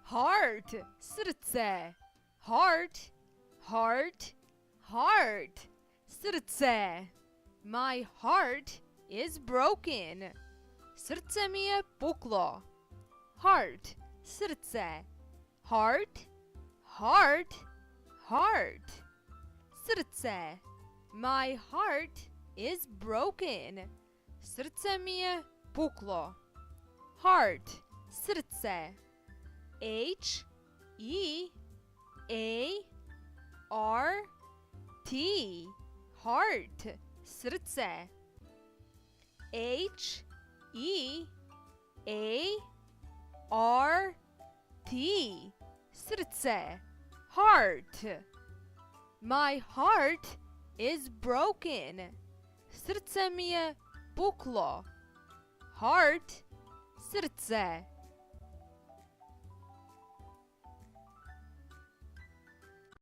Heart, srdce. Heart, heart, heart. Srdce. My heart is broken. Srdce mi je puklo. Heart, srdce. Heart, heart, heart. Srdce. My heart is broken. Srdce mi je puklo. Heart, srdce. H E A R T. Heart, srdce. H E A R T. Srdce. Heart. My heart is broken. Srdce mi je puklo. Heart, srdce.